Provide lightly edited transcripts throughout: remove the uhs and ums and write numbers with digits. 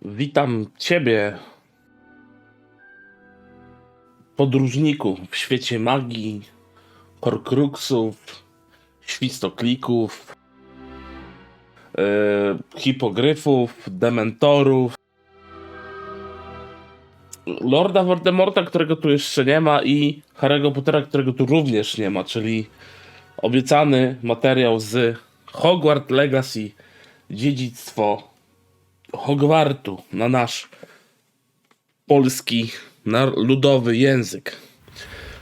Witam Ciebie, podróżniku w świecie magii, horcruxów, świstoklików, hipogryfów, dementorów, Lorda Voldemorta, którego tu jeszcze nie ma, i Harry'ego Pottera, którego tu również nie ma, czyli obiecany materiał z Hogwarts Legacy, dziedzictwo Hogwartu na nasz polski, ludowy język.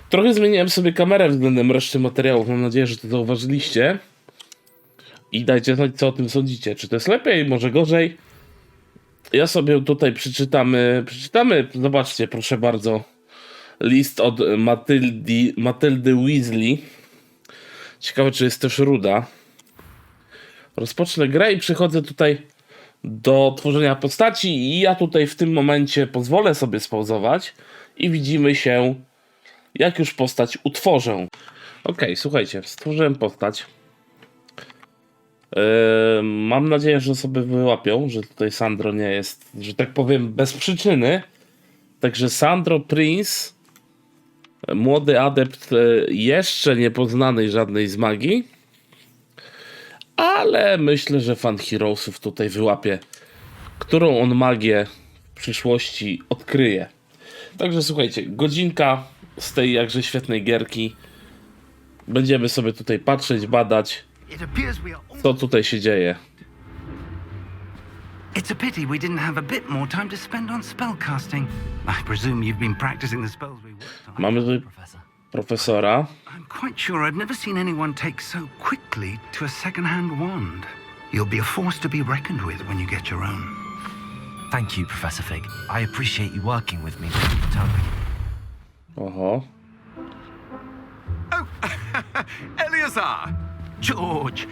Trochę zmieniłem sobie kamerę względem reszty materiałów. Mam nadzieję, że to zauważyliście. I dajcie znać, co o tym sądzicie. Czy to jest lepiej, może gorzej? Ja sobie tutaj przeczytamy. Zobaczcie, proszę bardzo. List od Matyldy Weasley. Ciekawe, czy jest też ruda. Rozpocznę grę i przechodzę tutaj do tworzenia postaci i ja tutaj w tym momencie pozwolę sobie spauzować i widzimy się, jak już postać utworzę. Ok, słuchajcie, stworzyłem postać. Mam nadzieję, że sobie wyłapią, że tutaj Sandro nie jest, że tak powiem, bez przyczyny. Także Sandro Prince, młody adept, jeszcze nie poznanej żadnej z magii, ale myślę, że fan Heroesów tutaj wyłapie, którą on magię w przyszłości odkryje. Także słuchajcie, godzinka z tej jakże świetnej gierki. Będziemy sobie tutaj patrzeć, badać, co tutaj się dzieje. It's a pity we didn't have a bit more time to spend on spellcasting. I presume you've been practicing the spells we worked on. Mamy tutaj profesora. I'm quite sure I've never seen anyone take so quickly to a second-hand wand. You'll be a force to be reckoned with when you get your own. Thank you, Professor Fig. I appreciate you working with me, Dr. Toby. Oho. Oh, Eleazar! George,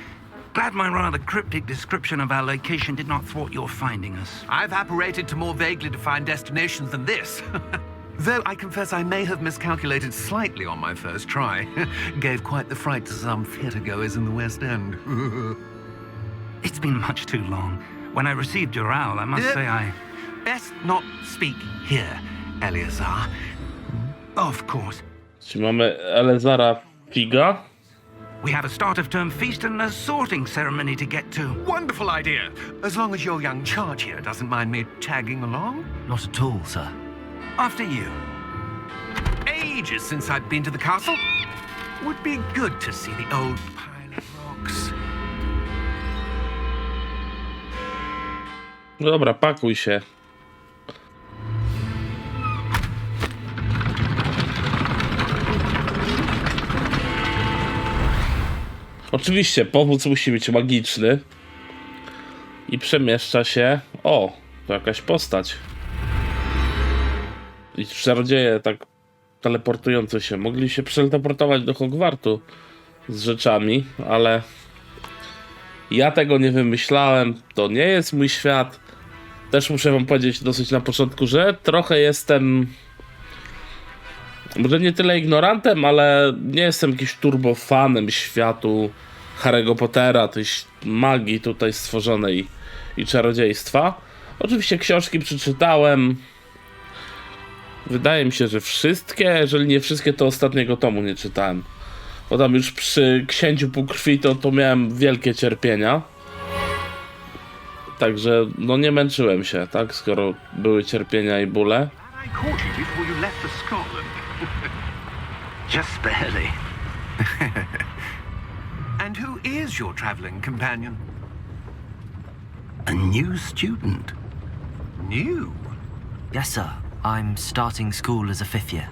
glad my rather cryptic description of our location did not thwart your finding us. I've apparated to more vaguely defined destinations than this. Though I confess I may have miscalculated slightly on my first try. Gave quite the fright to some theatre-goers in the West End. It's been much too long. When I received your owl, I must say I... Best not speak here, Eleazar. Of course. Czyli mamy Eleazara Figa. We have a start-of-term feast and a sorting ceremony to get to. Wonderful idea. As long as your young charge here doesn't mind me tagging along. Not at all, sir. After you. Ages since I've been to the castle. Would be good to see the old pile of rocks. No dobra, pakuj się. Oczywiście powóz musi być magiczny i przemieszcza się. O, to jakaś postać. I czarodzieje tak teleportujące się mogli się przeteleportować do Hogwartu z rzeczami, ale ja tego nie wymyślałem. To nie jest mój świat. Też muszę wam powiedzieć dosyć na początku, że trochę jestem, może nie tyle ignorantem, ale nie jestem jakimś turbofanem światu Harry'ego Pottera, tej magii tutaj stworzonej i czarodziejstwa. Oczywiście książki przeczytałem. Wydaje mi się, że wszystkie, jeżeli nie wszystkie, to ostatniego tomu nie czytałem. Bo tam już przy Księciu Półkrwi to miałem wielkie cierpienia. Także no nie męczyłem się, tak? Skoro były cierpienia i bóle. I caught you before you left for Scotland. Just barely. And who is your travelling companion? A new student. New? Yes, sir. I'm starting school as a fifth year.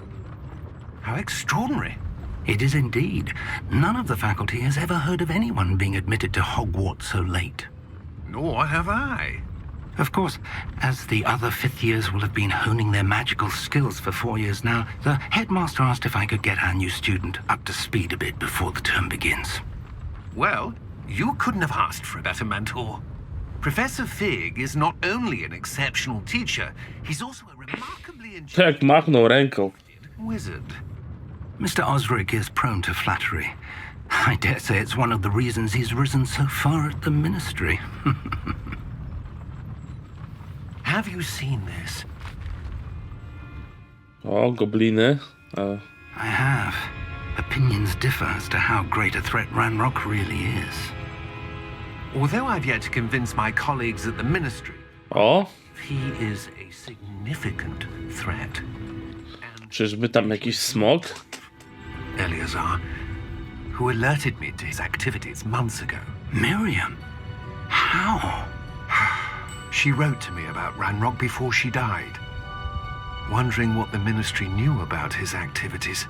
How extraordinary. It is indeed. None of the faculty has ever heard of anyone being admitted to Hogwarts so late. Nor have I. Of course, as the other fifth years will have been honing their magical skills for 4 years now, the headmaster asked if I could get our new student up to speed a bit before the term begins. Well, you couldn't have asked for a better mentor. Professor Fig is not only an exceptional teacher, he's also a remarkably Tak machnął ręką. wizard. Mr. Osric is prone to flattery. I dare say it's one of the reasons he's risen so far at the ministry. have you seen this? O, gobliny. I have. Opinions differ as to how great a threat Ranrock really is. Although I've yet to convince my colleagues at the Ministry, O, he is a significant threat. czyżby tam jakiś smok? Eleazar, who alerted me to his activities months ago. Miriam? How? She wrote to me about Ranrock before she died, wondering what the Ministry knew about his activities.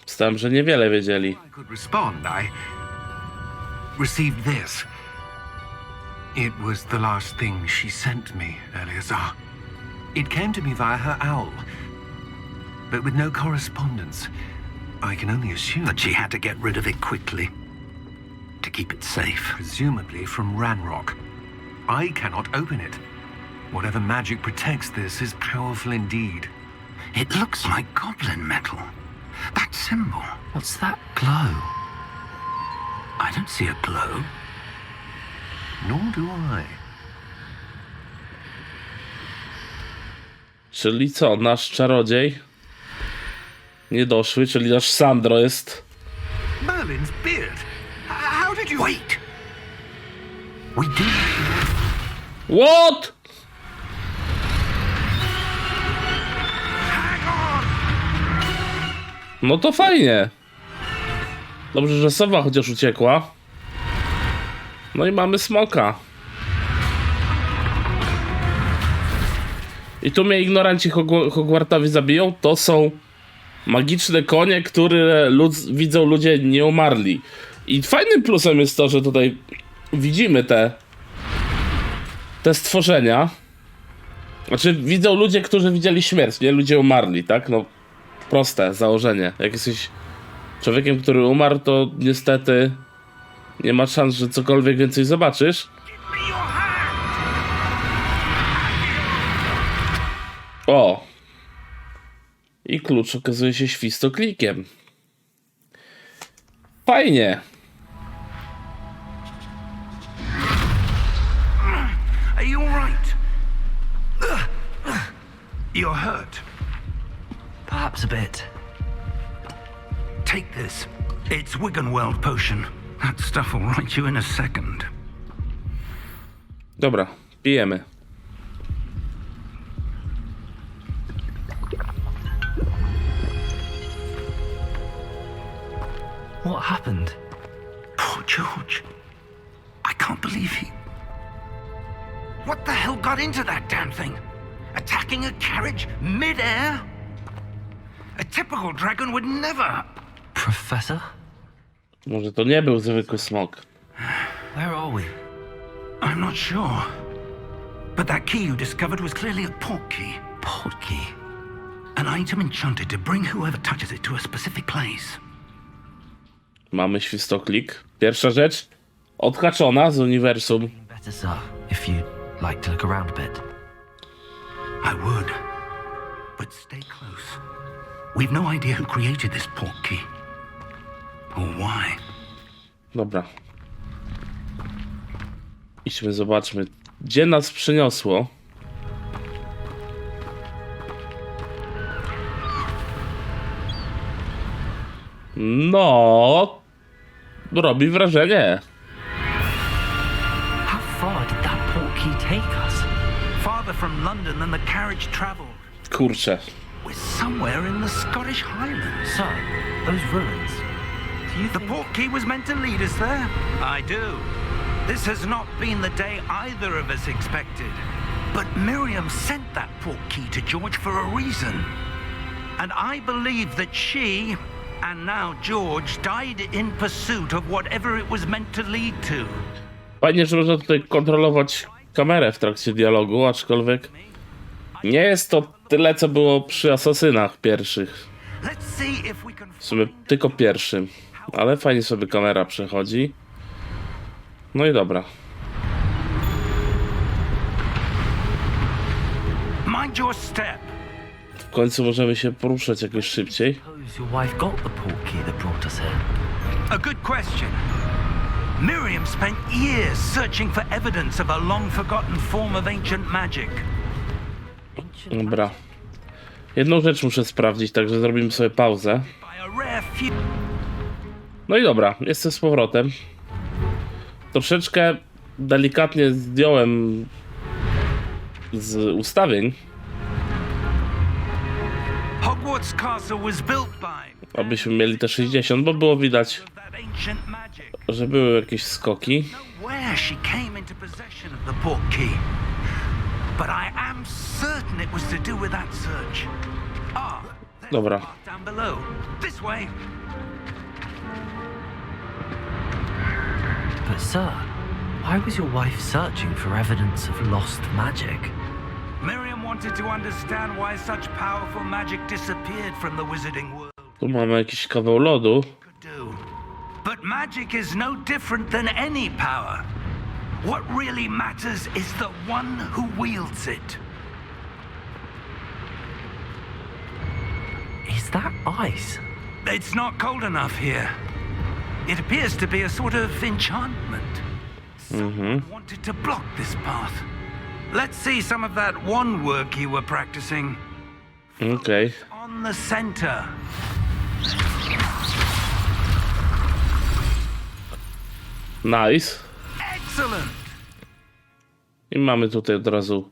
Stałem, że niewiele wiedzieli. I could respond. I received this. It was the last thing she sent me, Eleazar. It came to me via her owl, but with no correspondence. I can only assume that she had to get rid of it quickly to keep it safe. Presumably from Ranrock. I cannot open it. Whatever magic protects this is powerful indeed. It looks like goblin metal. That symbol. What's that glow? I don't see a glow. Nor do I. Czyli co, nasz czarodziej niedoszły, czyli nasz Sandro jest... Merlin's beard. How did you... Wait! We do... What? Hang on! No to fajnie. Dobrze, że sowa chociaż uciekła. No i mamy smoka. I tu mnie ignoranci Hogwartowi zabiją. To są magiczne konie, które widzą ludzie nieumarli. I fajnym plusem jest to, że tutaj widzimy te stworzenia. Znaczy widzą ludzie, którzy widzieli śmierć, nie ludzie umarli, tak? No proste założenie. Jak jesteś człowiekiem, który umarł, to niestety nie ma szans, że cokolwiek więcej zobaczysz. O! I klucz okazuje się świstoklikiem. Fajnie. Are you all right? You're hurt. Perhaps a bit. Take this. It's Wiggenweld potion. That stuff will right you in a second. Dobra, pijemy. What happened? Poor George. I can't believe he... What the hell got into that damn thing? Attacking a carriage mid-air? A typical dragon would never... Professor? Może to nie był zwykły smok. Where are we? I'm not sure. But that key you discovered was clearly a port key. Port key? An item enchanted to bring whoever touches it to a specific place. Mamy świstoklik. Pierwsza rzecz odhaczona z uniwersum. Better, sir, if you'd like to look around a bit. I would. But stay close. We've no idea who created this port key. Or why. Dobra. Idźmy, zobaczmy, gdzie nas przyniosło. No, robi wrażenie. How far did that port key take us? Farther from London than the carriage traveled. Kurczę. We're somewhere in the Scottish Highlands. Sir, those ruins. Do you The think... port key was meant to lead us there. I do. This has not been the day either of us expected. But Miriam sent that port key to George for a reason. And I believe that she, and now George, died in pursuit of whatever it was meant to lead to. Fajnie, że można tutaj kontrolować kamerę w trakcie dialogu, aczkolwiek nie jest to tyle, co było przy asasynach pierwszych. Let's see if we can... W sumie tylko pierwszym. Ale fajnie sobie kamera przechodzi. No i dobra. Mind your step. W końcu możemy się poruszać jakoś szybciej. Suppose your wife got the port key that brought us here. A good question. Miriam spent years searching for evidence of a long-forgotten form of ancient magic. Dobra. Jedną rzecz muszę sprawdzić, także zrobimy sobie pauzę. By a rare few... No i dobra, jestem z powrotem. Troszeczkę delikatnie zdjąłem z ustawień, Hogwarts Castle was built by... abyśmy mieli te 60, bo było widać, that ancient magic. że były jakieś skoki. Where she came into possession of the portkey. But I am certain it was to do with that search. Ah, there's Dobra. the path down below. This way. But sir, why was your wife searching for evidence of lost magic? Miriam wanted to understand why such powerful magic disappeared from the wizarding world. Tu mamy jakiś kawał lodu. Could do. But magic is no different than any power. What really matters is the one who wields it. Is that ice? It's not cold enough here. It appears to be a sort of enchantment. Someone wanted to block this path. Let's see some of that wand work you were practicing. Okej. On the center. Nice. Excellent. I mamy tutaj od razu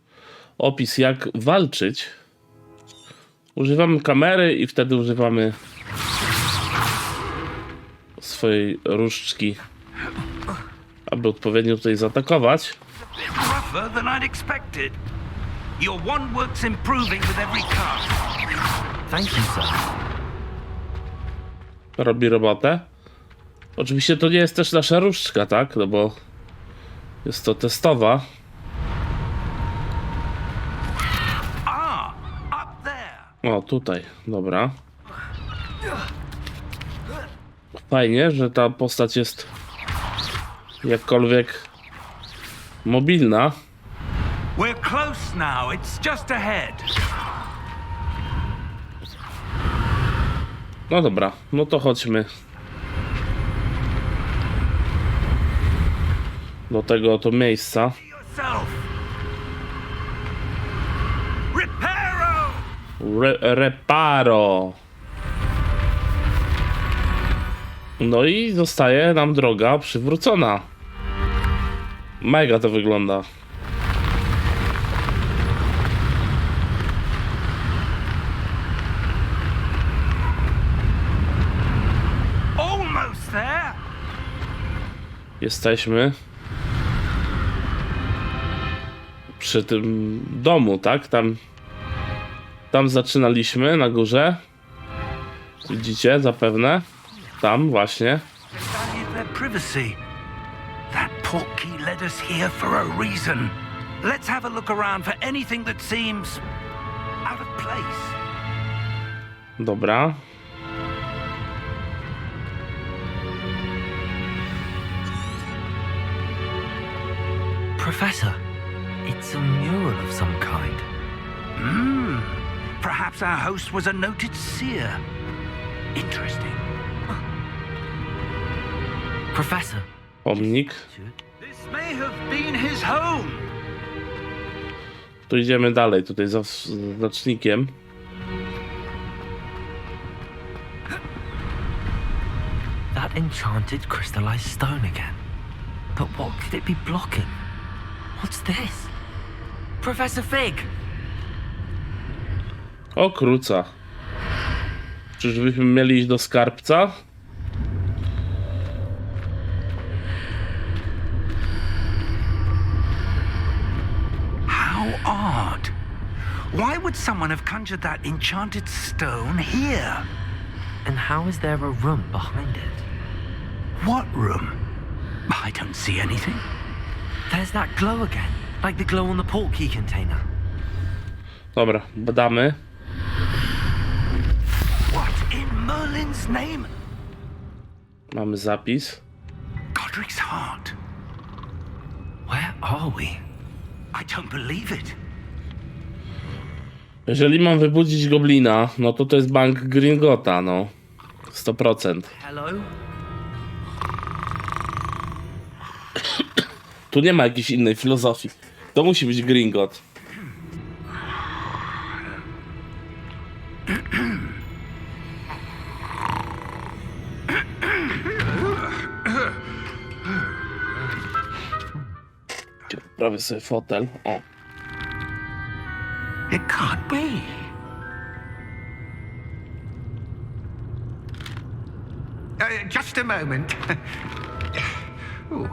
opis, jak walczyć. Używamy kamery i wtedy używamy swojej różdżki, aby odpowiednio tutaj zaatakować. Rougher than I'd expected. Your wand work's improving with every cast. Thank you, sir. Robi robotę. Oczywiście to nie jest też nasza różdżka, tak? No bo jest to testowa. Ah, up there. O, tutaj, dobra. Fajnie, że ta postać jest jakkolwiek mobilna. We're close now. It's just ahead. No dobra, no to chodźmy do tego oto miejsca. Yourself. Reparo. Reparo. No i zostaje nam droga przywrócona. Mega to wygląda. Almost there. Jesteśmy przy tym domu, tak? Tam zaczynaliśmy na górze. Widzicie zapewne? Tam właśnie. Valued their privacy. That portkey led us here for a reason. Let's have a look around for anything that seems out of place. Dobra. Professor, it's a mural of some kind. Perhaps our host was a noted seer. Interesting. Professor, Pomnik. This may have been his home. Tu idziemy dalej, tutaj za znacznikiem. that enchanted crystallized stone again. But what could it be blocking? What's this? Professor Fig! O kruca. Czyżbyśmy mieli iść do skarbca? How odd. Why would someone have conjured that enchanted stone here? And how is there a room behind it? What room? I don't see anything. There's that glow again, like the glow on the portkey container. Dobra, badamy. What in Merlin's name? Mamy zapis. Godric's heart. Where are we? I don't believe it. Jeżeli mam wybudzić goblina, no to jest bank Gringota, no. 100%. Hello? Tu nie ma jakiejś innej filozofii. To musi być Gringot. Prawie sobie fotel. O. It can't be. Just a moment. Ooh.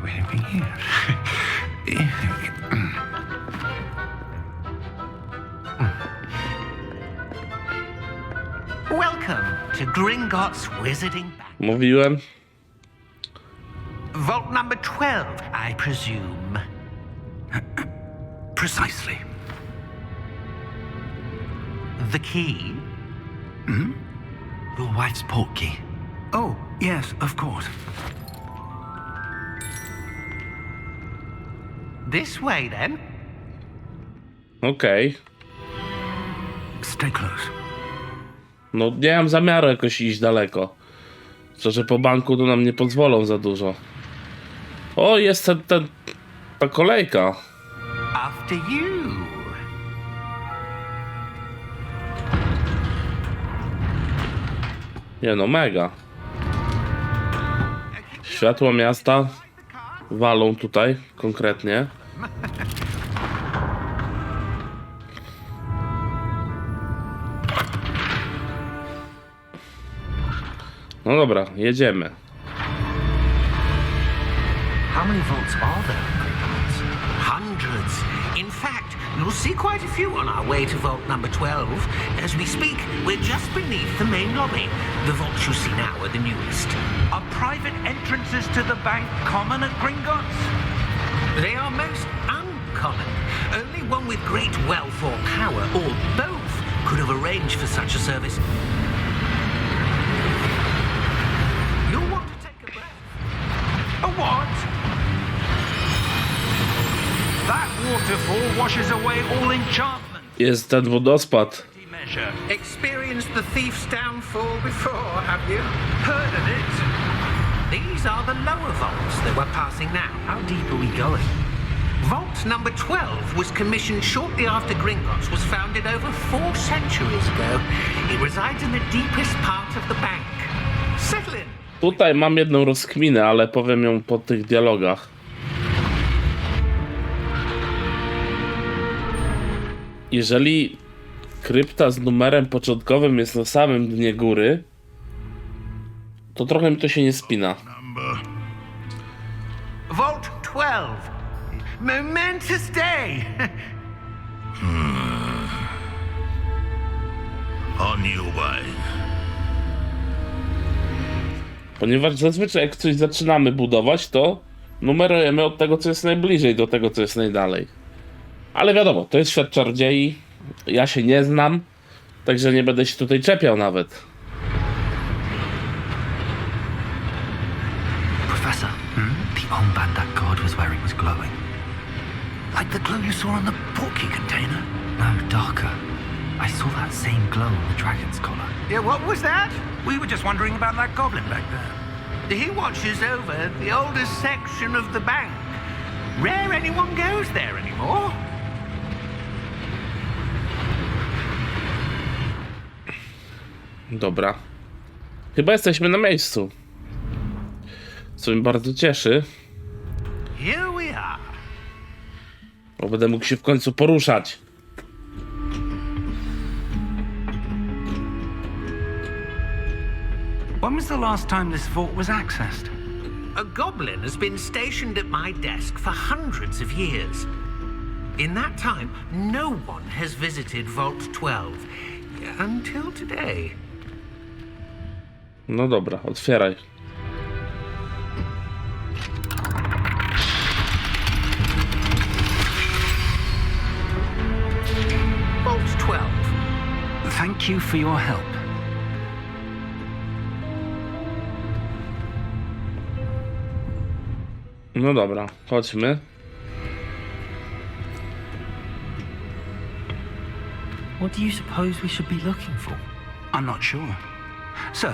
Anything here? Welcome to Gringotts Wizarding Bank. Mówiłem. Vault number 12, I presume. Precisely. The key? Your wife's portkey. Oh, yes, of course. This way, then. Okej. Stay close. No nie mam zamiaru jakoś iść daleko. Że po banku to nam nie pozwolą za dużo. O, jest ta kolejka. After you. Nie no, mega. Światło miasta walą tutaj konkretnie. No dobra, jedziemy. How many vaults are there? Hundreds. In fact, you'll see quite a few on our way to vault number 12. As we speak, we're just beneath the main lobby. The vaults you see now are the newest. Are private entrances to the bank common at Gringotts? They are most uncommon. Only one with great wealth or power, or both, could have arranged for such a service. You'll want to take a breath. A what? That waterfall washes away all enchantment. Jest ten wodospad. Measure. Experienced the thief's downfall before, have you? Heard of it? These are the lower vaults that we're passing now. How deep are we going? Vault number 12 was commissioned shortly after Gringotts was founded over 4 centuries ago. It resides in the deepest part of the bank. Settle in. Tutaj mam jedną rozkminę, ale powiem ją po tych dialogach. Jeżeli krypta z numerem początkowym jest na samym dnie góry, to trochę mi to się nie spina. Vault 12. Momentous day. On your way. Ponieważ zazwyczaj jak coś zaczynamy budować, to numerujemy od tego, co jest najbliżej do tego, co jest najdalej. Ale wiadomo, to jest świat czarodziei, ja się nie znam, także nie będę się tutaj czepiał nawet. Professor, the armband that guard was wearing was glowing. Like the glow you saw on the portkey container? No, darker. I saw that same glow on the dragon's collar. Yeah, what was that? We were just wondering about that goblin back there. He watches over the oldest section of the bank. Rare anyone goes there anymore. Dobra. Chyba jesteśmy na miejscu. Co mnie bardzo cieszy, Here we are. bo będę mógł się w końcu poruszać. When was the last time this vault was accessed? A goblin has been stationed at my desk for hundreds of years. In that time, no one has visited Vault 12 until today. No dobra, otwieraj. Vault 12. Thank you for your help. No dobra, chodźmy. What do you suppose we should be looking for? I'm not sure. Sir,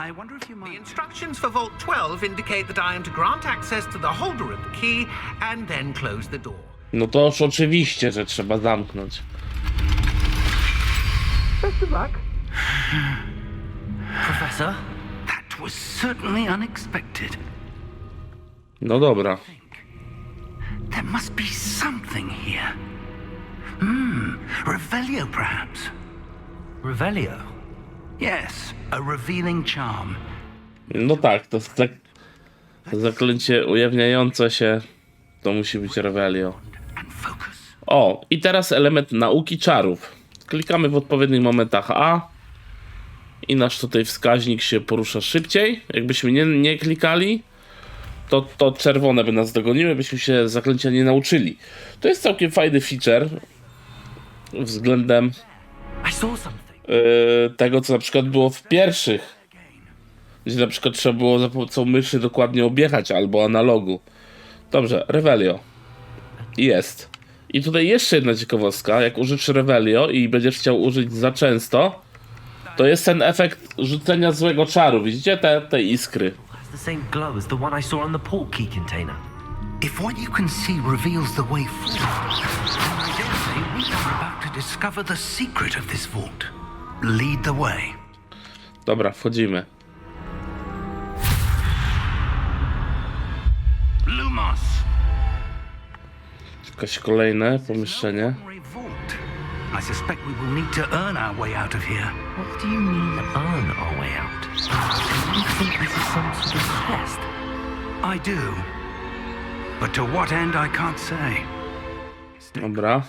I wonder if you The might... instructions for Vault 12 indicate that I am to grant access to the holder of the key and then close the door. No to już oczywiście, że trzeba zamknąć. Professor? That was certainly unexpected. No dobra. There must be something here. Revelio, perhaps. Revelio? Yes, a revealing charm. No tak, to jest tak zaklęcie ujawniające się. To musi być Revelio. And focus. O, i teraz element nauki czarów. Klikamy w odpowiednich momentach A i nasz tutaj wskaźnik się porusza szybciej. Jakbyśmy nie klikali, to czerwone by nas dogoniły, byśmy się zaklęcia nie nauczyli. To jest całkiem fajny feature względem I saw something. tego, co na przykład było w pierwszych, gdzie na przykład trzeba było za pomocą myszy dokładnie objechać albo analogu. Dobrze, Revelio. Jest. I tutaj jeszcze jedna ciekawostka. Jak użyjesz Revelio i będziesz chciał użyć za często, to jest ten efekt rzucenia złego czaru. Widzicie te iskry? Has the same glow as the one I saw on the port key container. If what you can see reveals the way forward, then I dare say we are about to discover the secret of this vault. Lead the way. Dobra, wchodzimy. Lumos. Jakieś kolejne pomieszczenie. Ordinary vault. I suspect we will need to earn our way out of here. What do you mean earn our way out? Do you think this is some sort of test? I do. But to what end, I can't say. Dobra.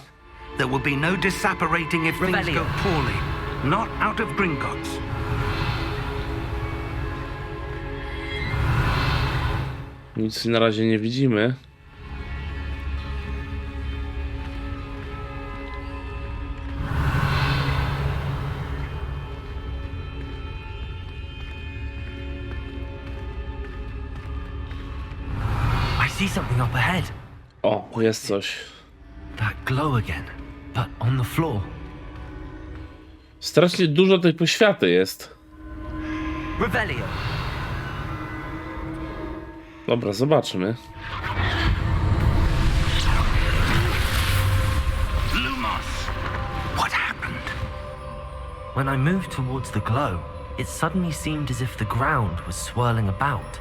There will be no disapparating if things Revelio. go poorly. Not out of Gringotts. Nic na razie nie widzimy. I see something up ahead. O, jest coś. That glow again, but on the floor. Strasznie dużo tej poświaty jest. Revelio. Dobra, zobaczmy. Lumos! What happened? When I moved towards the glow, it suddenly seemed as if the ground was swirling about.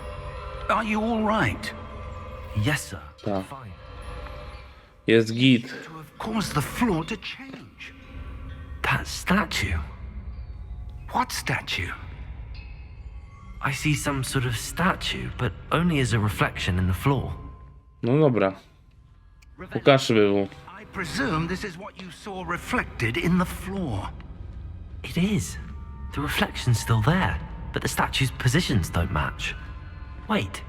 Are you all right? Yes, sir. Tak. Fine. Jest git. To have caused the floor to change. That statue. What statue? I see some sort of statue, but only as a reflection in the floor. No dobra. Pokażmy mu. I presume this is what you saw reflected in the floor. It is. The reflection's still there, but the statue's positions don't match. Wait.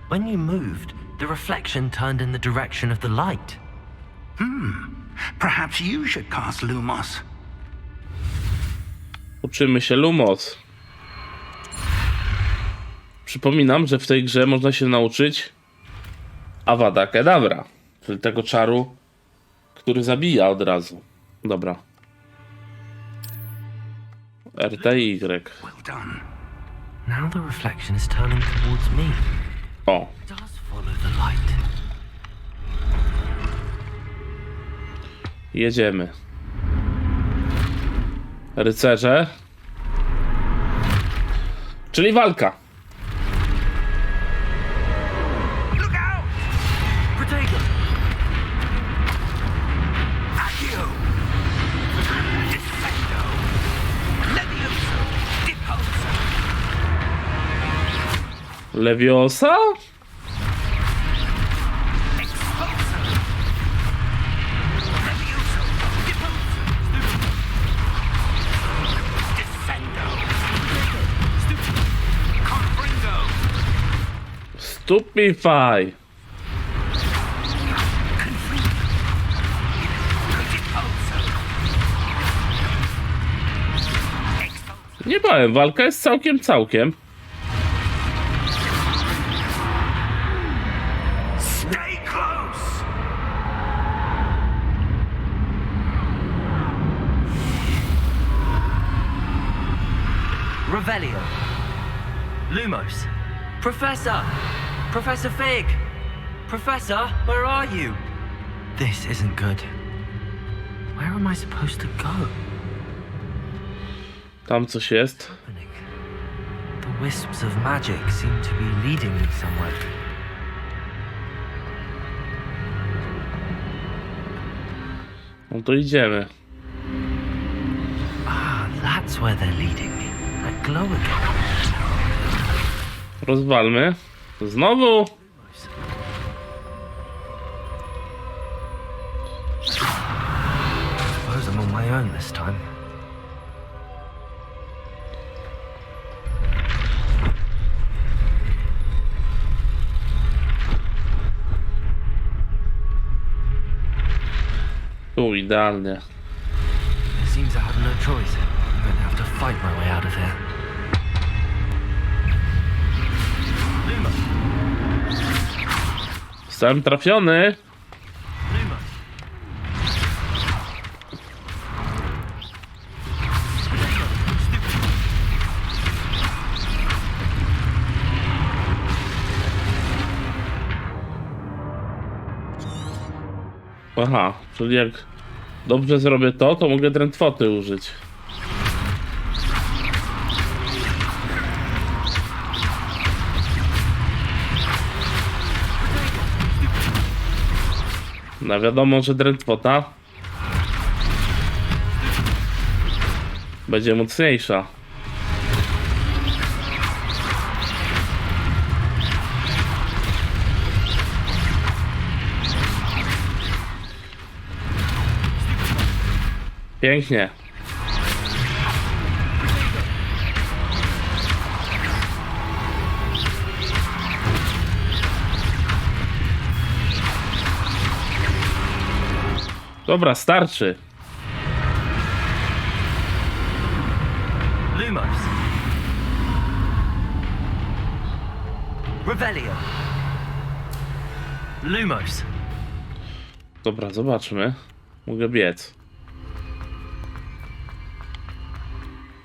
When you moved, the reflection turned in the direction of the light. Perhaps you should cast Lumos. Uczymy się Lumos. Przypominam, że w tej grze można się nauczyć Avada Kedavra, czyli tego czaru, który zabija od razu. Dobra. RTY. Well done. Now the reflection is turning towards me. O, It does follow the light. jedziemy. Rycerze. Czyli walka. Look out! Protego! Accio! Defendo! Levioso! Deposo! Leviosa? Expulso! Levioso! Deposo! Defendo! Confringo! Stupefy. Nie bałem, walka jest całkiem. Stay close! Revelio. Lumos! Professor! Professor Fig! Professor, where are you? This isn't good. Where am I supposed to go? Tam coś jest. The wisps of magic seem to be leading me somewhere. No to idziemy. Ah, that's where they're leading me. That glow again. Rozwalmy. Znowu. Suppose I'm on my own this time. Tu idealnie. It seems I have no choice. I'm going to have to fight my way out of here. Lumos! Zostałem trafiony. Lumos! Aha, czyli jak dobrze zrobię to, to mogę drętwoty użyć. No wiadomo, że drętwota będzie mocniejsza. Pięknie. Dobra, starczy. Lumos! Revelio! Lumos! Dobra, zobaczmy. Mogę biec.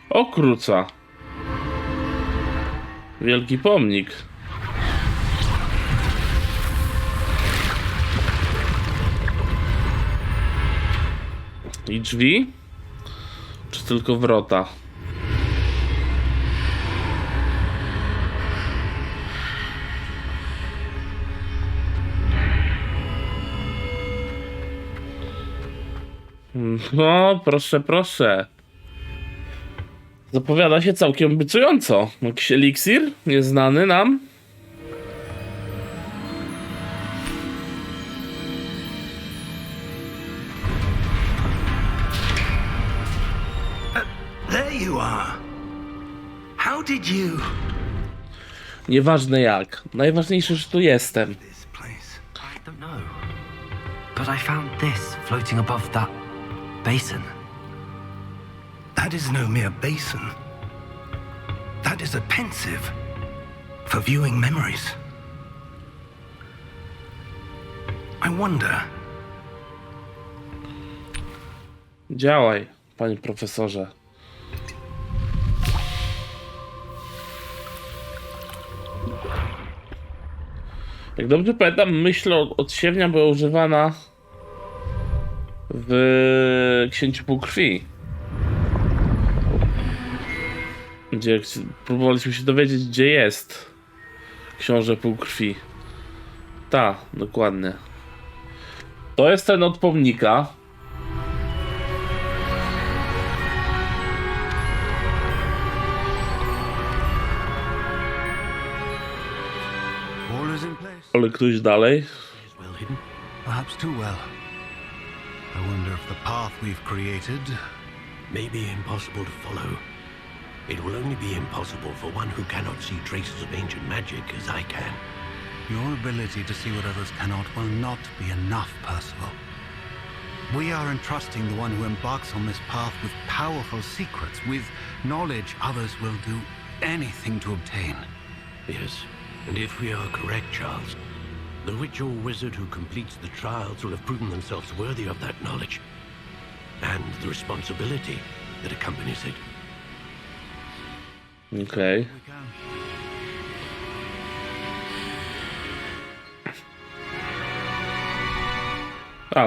Okruca. Wielki pomnik. I drzwi? Czy tylko wrota? No, proszę, proszę. Zapowiada się całkiem obiecująco. Jakiś eliksir nieznany nam. There you are. How did you... Nieważne jak. Najważniejsze, że tu jestem. This place. I don't know. But I found this floating above that basin. That is no mere basin. That is a pensive for viewing memories. I wonder... Działaj, panie profesorze. Jak dobrze pamiętam, myśl odsiewnia była używana w Księciu Półkrwi. Gdzie próbowaliśmy się dowiedzieć, gdzie jest Książę Półkrwi. Ta, dokładnie. To jest ten od pomnika. All is in place. Ale ktoś dalej. Is well hidden. Perhaps too well. I wonder if the path we've created May be impossible to follow. It will only be impossible for one who cannot see traces of ancient magic as I can. Your ability to see what others cannot will not be enough, Percival. We are entrusting the one who embarks on this path with powerful secrets, with knowledge others will do anything to obtain. Yes, and if we are correct, Charles, the witch or wizard who completes the trials will have proven themselves worthy of that knowledge and the responsibility that accompanies it. Okej. We can.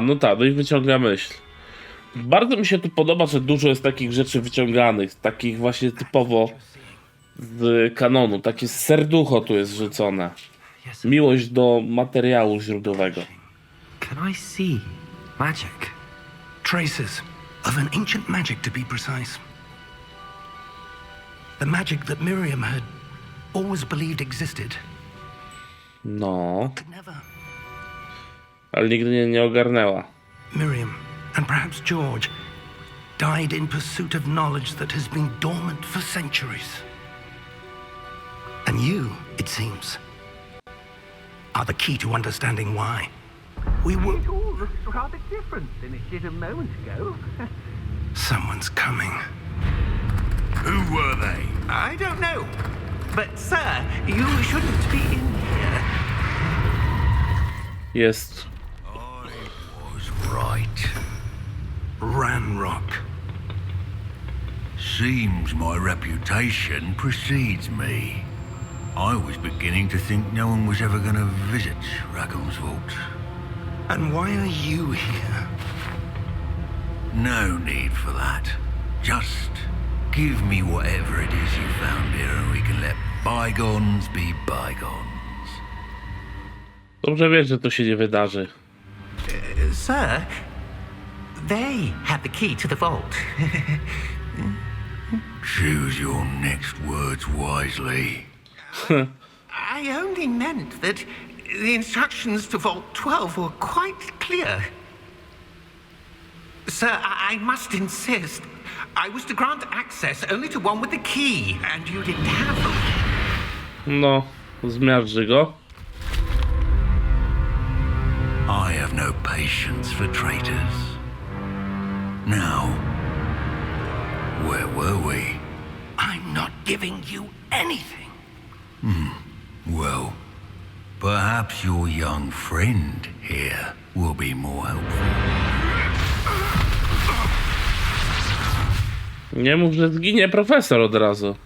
No tak, no i wyciąga myśl. Bardzo mi się tu podoba, że dużo jest takich rzeczy wyciąganych, takich właśnie typowo z kanonu, takie serducho tu jest rzucone. Miłość do materiału źródłowego. Can I see magic? Traces of an ancient magic, to be precise. The magic that Miriam had always believed existed, No, but never. ale nigdy nie ogarnęła. Miriam, and perhaps George, died in pursuit of knowledge that has been dormant for centuries. And you, it seems, are the key to understanding why. We were... It all looks rather different than it did a moment ago. Someone's coming. Who were they? I don't know. But, sir, you shouldn't be in here. Jest. I was right. Ranrock. Seems my reputation precedes me. I was beginning to think no one was ever going to visit Rackham's Vault. And why are you here? No need for that. Just give me whatever it is you found here and we can let bygones be bygones. Dobrze wiesz, że to się nie wydarzy. Sir, they have the key to the vault. Choose your next words wisely. I only meant that the instructions to Vault 12 were quite clear. Sir, I must insist. I was to grant access only to one with the key, and you didn't have them. No, zmiażdży go. I have no patience for traitors. Now, where were we? I'm not giving you anything. Well, perhaps your young friend here will be more helpful. Nie mów, że zginie profesor od razu.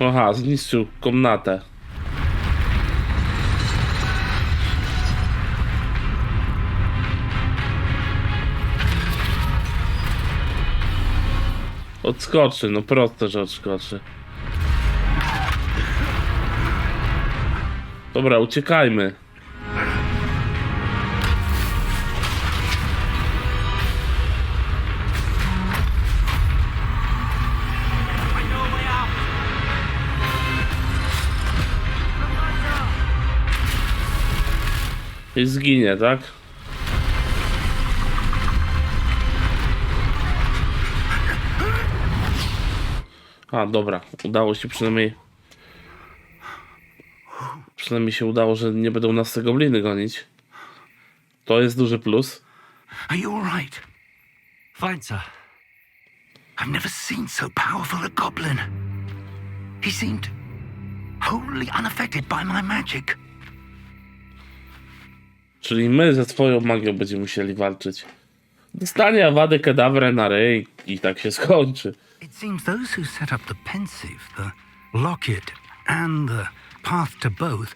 Aha, zniszczył komnatę. Odskoczy, no proste, że odskoczy. Dobra, uciekajmy. I zginie, tak? A, dobra. Udało się przynajmniej... Przynajmniej się udało, że nie będą nas te gobliny gonić. To jest duży plus. Are you all right? Fine, sir. I've never seen so powerful a goblin. He seemed wholly unaffected by my magic. Czyli my ze swoją magią będziemy musieli walczyć. Dostanie Awady Kedawrę na ryj i tak się skończy. It seems those who set up the pensive, the locket, and the path to both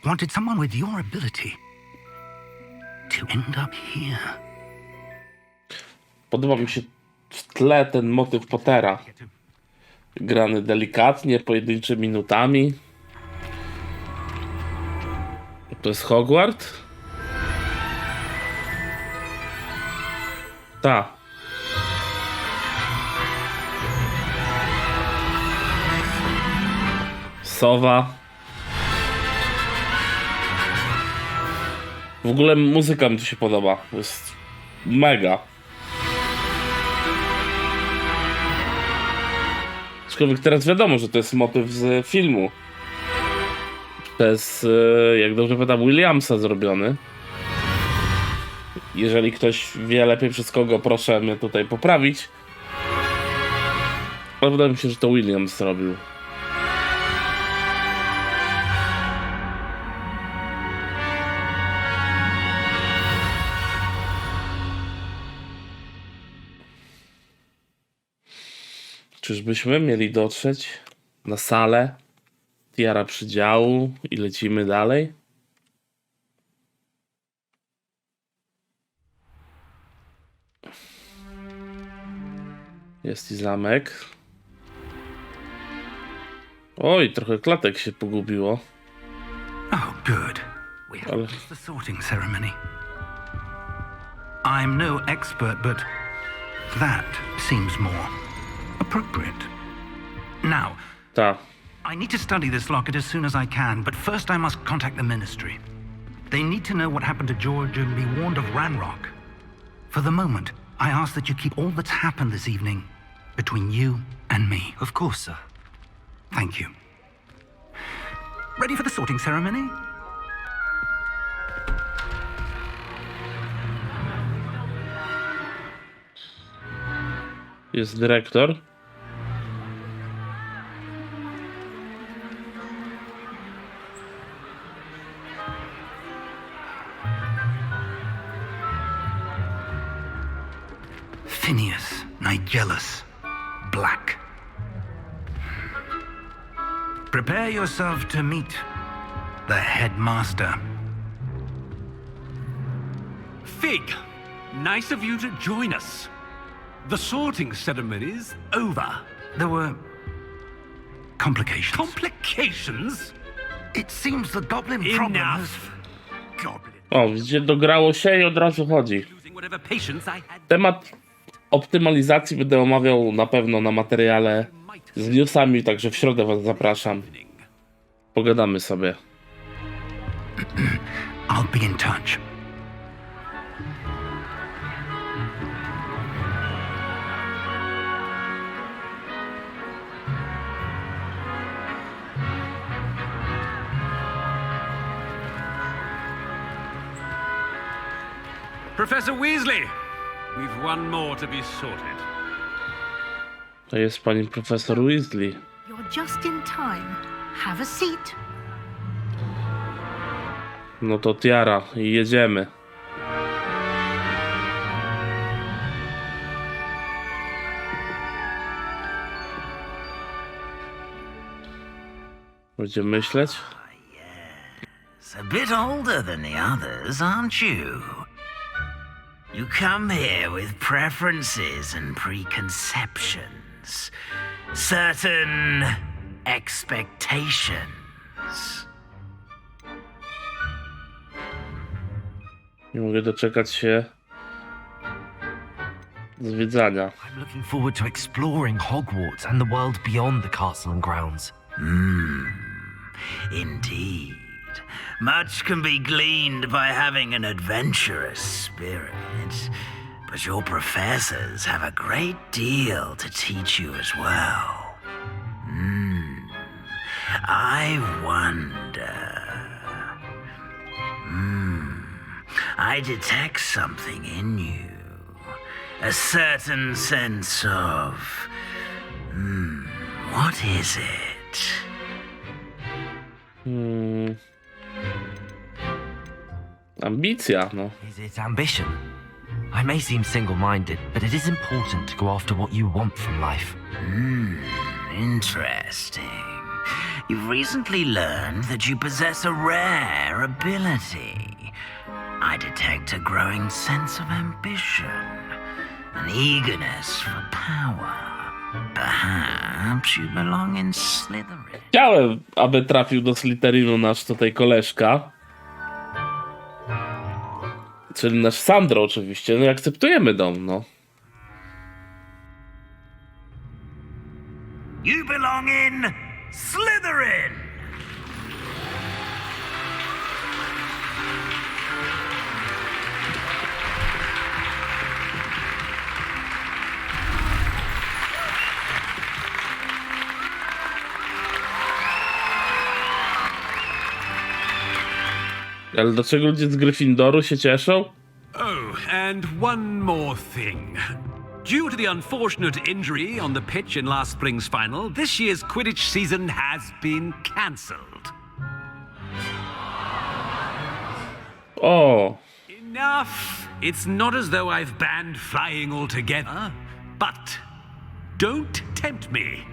wanted someone with your ability to end up here. Podoba mi się w tle ten motyw Pottera. Grany delikatnie, pojedynczymi minutami. To jest Hogwart? Ta. Sowa. W ogóle muzyka mi tu się podoba. Jest mega. Aczkolwiek teraz wiadomo, że to jest motyw z filmu. To jest, jak dobrze pamiętam, Williamsa zrobiony. Jeżeli ktoś wie lepiej przez kogo, proszę mnie tutaj poprawić. Ale wydaje mi się, że to Williams zrobił. Czyżbyśmy mieli dotrzeć na salę Tiara Przydziału i lecimy dalej? Jest i zamek. Oj, trochę klatek się pogubiło. Oh, good. We have Ale- the sorting ceremony. I'm no expert, but that seems more appropriate. Now, Ta. I need to study this locket as soon as I can, but first I must contact the Ministry. They need to know what happened to George and be warned of Ranrock. For the moment, I ask that you keep all that's happened this evening between you and me. Of course, sir. Thank you. Ready for the sorting ceremony? Jest dyrektor. Phineas Nigellus Black. Prepare yourself to meet the headmaster. Fig, nice of you to join us. The sorting ceremony's over. There were complications. Complications? It seems the goblin problem has... Enough. Goblin. O, widzicie, dograło się i od razu chodzi. Losing whatever patience I had. Temat optymalizacji będę omawiał na pewno na materiale z newsami, także w środę was zapraszam. Pogadamy sobie. I'll be in touch. Professor Weasley, we've one more to be sorted. To jest pani profesor Weasley. You're just in time. Have a seat. No to Tiara i jedziemy. Będziemy myśleć? A bit older than the others, aren't you? You come here with preferences and preconceptions, certain expectations. Nie mogę doczekać się zwiedzania. I'm looking forward to exploring Hogwarts and the world beyond the castle and grounds. Indeed. Much can be gleaned by having an adventurous spirit, but your professors have a great deal to teach you as well. I wonder. I detect something in you. A certain sense of... what is it? Ambicja, no. Is it ambition? I may seem single-minded, but it is important to go after what you want from life. Interesting. You've recently learned that you possess a rare ability. I detect a growing sense of ambition, an eagerness for power. Perhaps you belong in Slytherin. Chciałem, aby trafił do Slytherinu nasz tutaj koleżka. Czyli nasz Sandro oczywiście. No i akceptujemy dom, no. You belong in Slytherin! Ale dlaczego ludzie z Gryffindoru się cieszą? Oh, and one more thing. Due to the unfortunate injury on the pitch in last spring's final, this year's Quidditch season has been cancelled. O, Enough! It's not as though I've banned flying altogether, but Don't tempt me.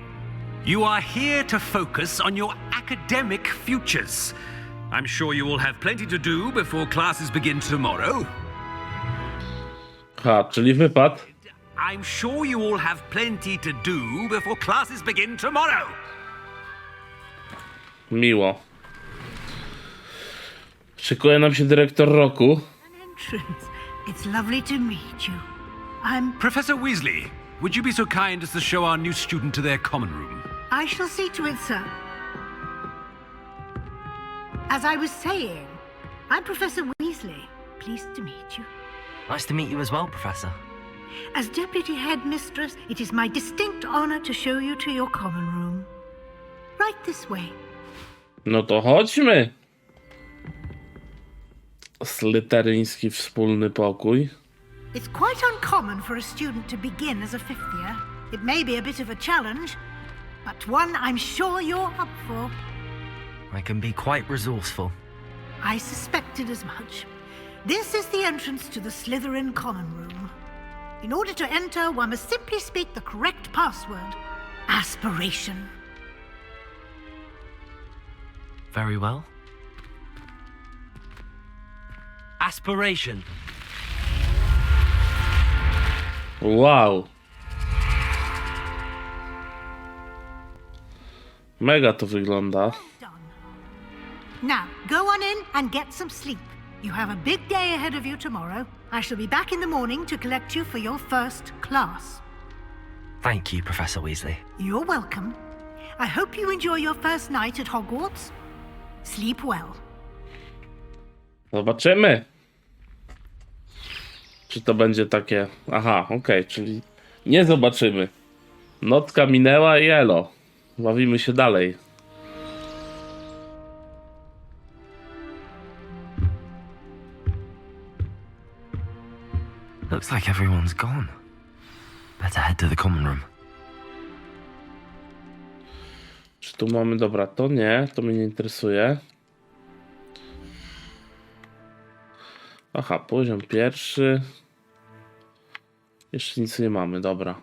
You are here to focus on your academic futures. I'm sure you will have plenty to do before classes begin tomorrow. Ha, czyli wypad. I'm sure you all have plenty to do before classes begin tomorrow. Miło. Szykuje nam się dyrektor roku. Entrance. It's lovely to meet you. I'm... Professor Weasley, would you be so kind as to show our new student to their common room? I shall see to it, sir. As I was saying, I'm Professor Weasley. Pleased to meet you. Nice to meet you as well, Professor. As Deputy Headmistress, it is my distinct honor to show you to your common room. Right this way. No to chodźmy. Slytheryński wspólny pokój. It's quite uncommon for a student to begin as a fifth year. It may be a bit of a challenge, but one I'm sure you're up for. I can be quite resourceful. I suspected as much. This is the entrance to the Slytherin common room. In order to enter, one must simply speak the correct password. Aspiration. Very well. Aspiration. Wow. Mega to wygląda. Done. Now, go on in and get some sleep. You have a big day ahead of you tomorrow. I shall be back in the morning to collect you for your first class. Thank you, Professor Weasley. You're welcome. I hope you enjoy your first night at Hogwarts. Sleep well. Zobaczymy. Czy to będzie takie... Aha, okej, czyli nie zobaczymy. Nocka minęła i elo. Bawimy się dalej. Looks like everyone's gone. Better head to the common room. Czy tu mamy... Dobra, to nie. To mnie nie interesuje. Aha, poziom pierwszy. Jeszcze nic nie mamy, dobra.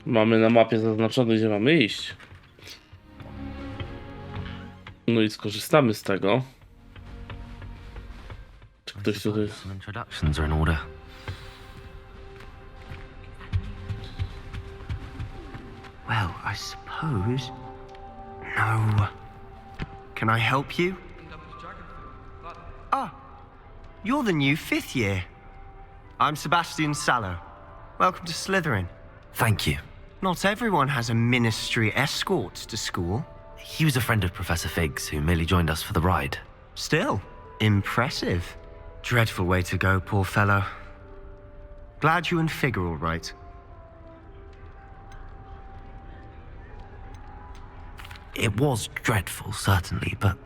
Mamy na mapie zaznaczone, gdzie mamy iść. No i skorzystamy z tego. Czy ktoś tutaj... Some introductions are in order. Well, I suppose... No. Can I help you? Ah, you're the new fifth year. I'm Sebastian Sallow. Welcome to Slytherin. Thank you. Not everyone has a ministry escort to school. He was a friend of Professor Fig's who merely joined us for the ride. Still, impressive. Dreadful way to go, poor fellow. Glad you and Fig are all right. It was dreadful, certainly, but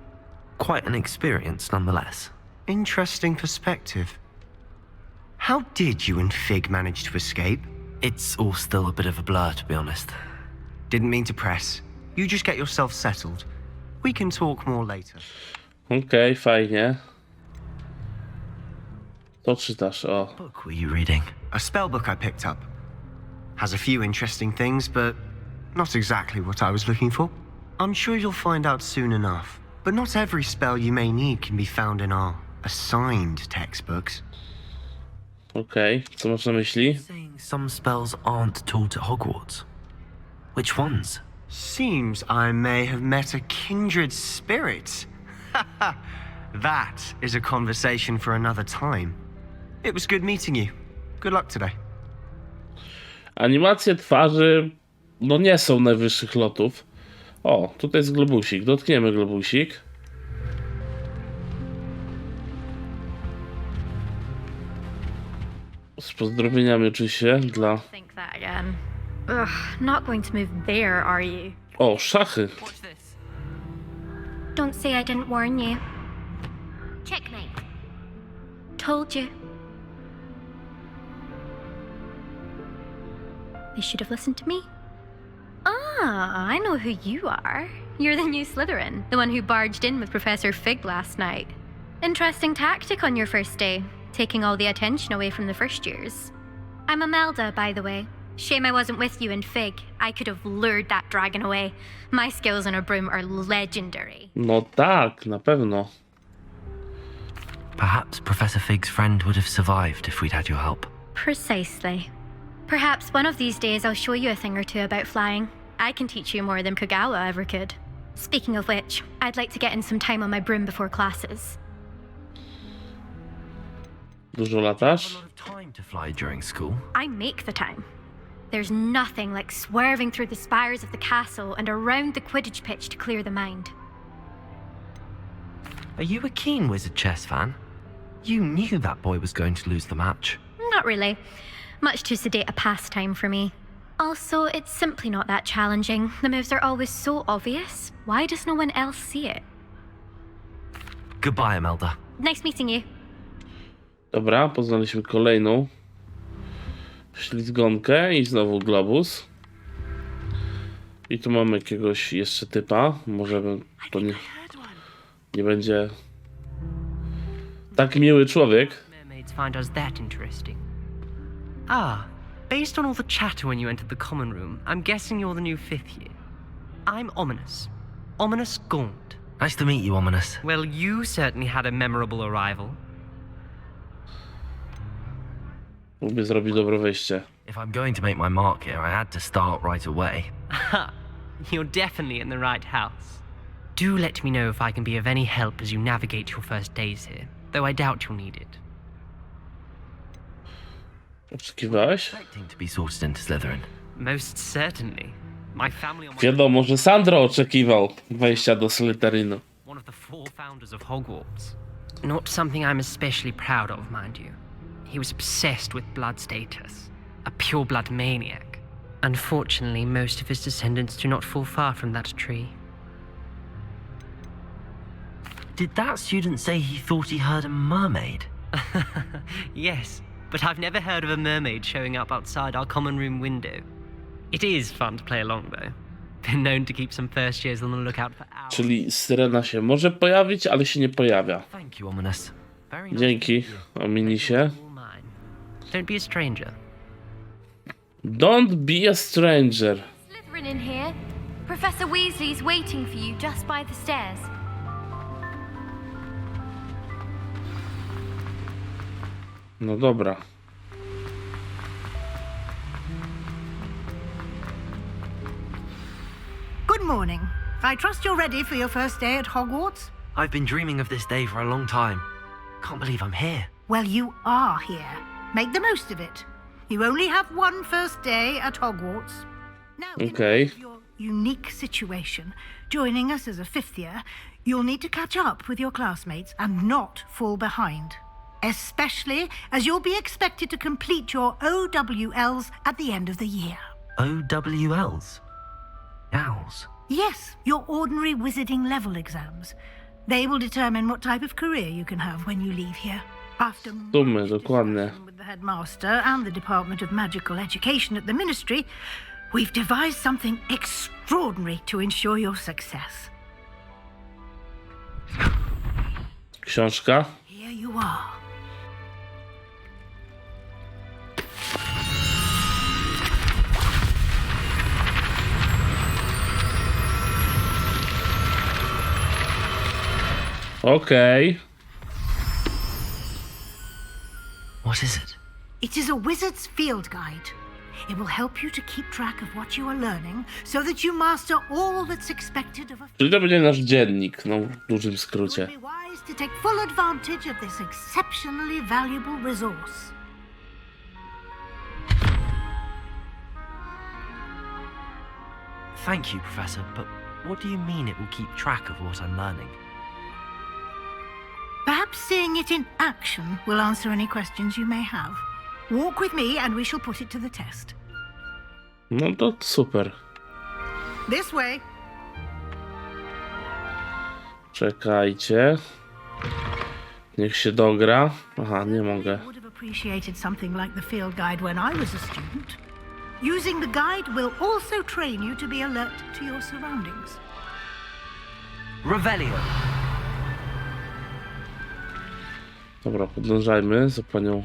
quite an experience nonetheless. Interesting perspective. How did you and Fig manage to escape? It's all still a bit of a blur, to be honest. Didn't mean to press. You just get yourself settled. We can talk more later. Okej, fajnie. To czytasz, o. What book were you reading? A spell book I picked up. Has a few interesting things, but not exactly what I was looking for. I'm sure you'll find out soon enough. But not every spell you may need can be found in our assigned textbooks. Okej, co masz na myśli? Saying some spells aren't taught at Hogwarts. Which ones? Seems I may have met a kindred spirit. That is a conversation for another time. It was good meeting you. Good luck today. Animacje twarzy, no nie są najwyższych lotów. O, tutaj jest globusik. Dotkniemy globusik. Z pozdrowieniami oczywiście dla... Think that again. Ugh, not going to move there, are you? O, szachy. Watch this. Don't say I didn't warn you. Checkmate. Told you. They should have listened to me. Ah, I know who you are. You're the new Slytherin, the one who barged in with Professor Fig last night. Interesting tactic on your first day, taking all the attention away from the first years. I'm Imelda, by the way. Shame I wasn't with you in Fig. I could have lured that dragon away. My skills on a broom are legendary. No tak, na pewno. Perhaps Professor Fig's friend would have survived if we'd had your help. Precisely. Perhaps one of these days I'll show you a thing or two about flying. I can teach you more than Kogawa ever could. Speaking of which, I'd like to get in some time on my broom before classes. Dużo latasz? A lot of time to fly during school. I make the time. There's nothing like swerving through the spires of the castle and around the Quidditch pitch to clear the mind. Are you a keen Wizard chess fan? You knew that boy was going to lose the match. Not really. Much too sedate a pastime for me. Also, it's simply not that challenging. The moves are always so obvious. Why does no one else see it? Goodbye, Imelda. Nice meeting you. Dobra, poznaliśmy kolejną ślizgonkę i znowu globus. I tu mamy jakiegoś jeszcze typa. Może to nie będzie tak miły człowiek. Mermaids find us that interesting. Based on all the chatter when you entered the common room, I'm guessing you're the new 5th year. I'm Ominous. Ominous Gaunt. Nice to meet you, Ominous. Well, you certainly had a memorable arrival. Lubię zrobić dobre wejście. If I'm going to make my mark here, I had to start right away. Aha, you're definitely in the right house. Do let me know if I can be of any help as you navigate your first days here, though I doubt you'll need it. Oczekiwałeś? Expecting to be sorted into Slytherin. Most certainly. My family on my... Wiadomo, że Sandro oczekiwał wejścia do Slytherinu. One of the 4 founders of Hogwarts. Not something I'm especially proud of, mind you. He was obsessed with blood status. A pure-blood maniac. Unfortunately, most of his descendants do not fall far from that tree. Did that student say he thought he heard a mermaid? Yes, but I've never heard of a mermaid showing up outside our common room window. It is fun to play along, though. Been known to keep some first years on the lookout for hours. Czyli syrena się może pojawić, ale się nie pojawia. Thank you, Ominous. Very nice. Dzięki, Ominisie. Don't be a stranger. Don't be a stranger. Slytherin in here. Professor Weasley's waiting for you just by the stairs. No dobra. Good morning. I trust you're ready for your first day at Hogwarts? I've been dreaming of this day for a long time. Can't believe I'm here. Well, you are here. Make the most of it. You only have one first day at Hogwarts. Now, Okay. in your unique situation, joining us as a 5th year, you'll need to catch up with your classmates and not fall behind. Especially as you'll be expected to complete your OWLs at the end of the year. OWLs? Owls? Yes, your ordinary wizarding level exams. They will determine what type of career you can have when you leave here. After Dumy, dokładnie. with the headmaster and the Department of Magical Education at the Ministry, we've devised something extraordinary to ensure your success. Książka. Here you are. Okej. What is it? It is a wizard's field guide. It will help you to keep track of what you are learning so that you master all that's expected of a Czyli to będzie nasz dziennik, no w dużym skrócie. It would be wise to take full advantage of this exceptionally valuable resource. Thank you, Professor, but what do you mean it will keep track of what I'm learning? Perhaps seeing it in action will answer any questions you may have. Walk with me and we shall put it to the test. No to super. This way. Czekajcie. Niech się dogra. Aha, nie mogę. I would have appreciated something like the field guide when I was a student. Using the guide will also train you to be alert to your surroundings. Revelio. Dobra, podążajmy za panią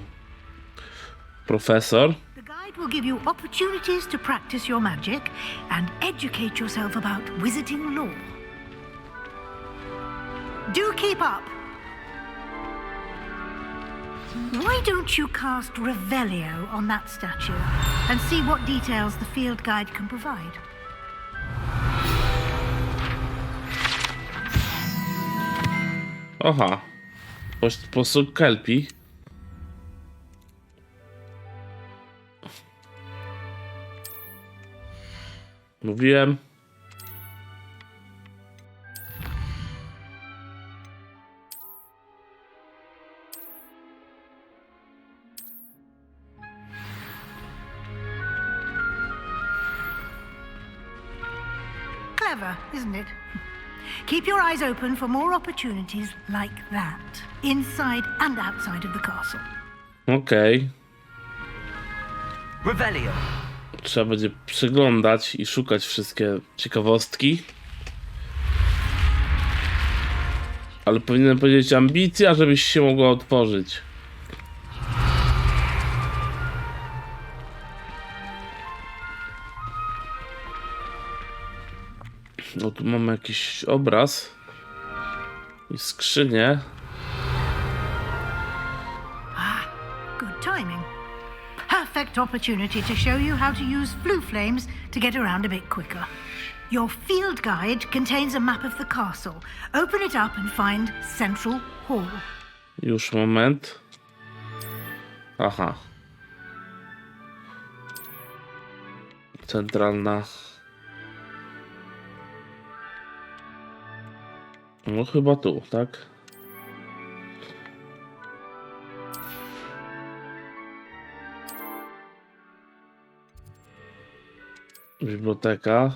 profesor. The guide will give you opportunities to practice your magic and educate yourself about wizarding lore. Do keep up. Why don't you cast Revelio on that statue and see what details the field guide can provide? Aha. Sposób kelpi. Mówiłem. Clever, isn't it? Keep your eyes open for more opportunities like that, inside and outside of the castle. Okej. Revelio. Trzeba będzie przeglądać i szukać wszystkie ciekawostki. Ale powinienem powiedzieć ambicja, żebyś się mogła otworzyć. No tu mamy jakiś obraz i skrzynię. Good timing. Perfect opportunity to show you how to use blue flames to get around a bit quicker. Your field guide contains a map of the castle. Open it up and find Central Hall. Już moment. Aha. Centralna. No chyba tu, tak? Biblioteka.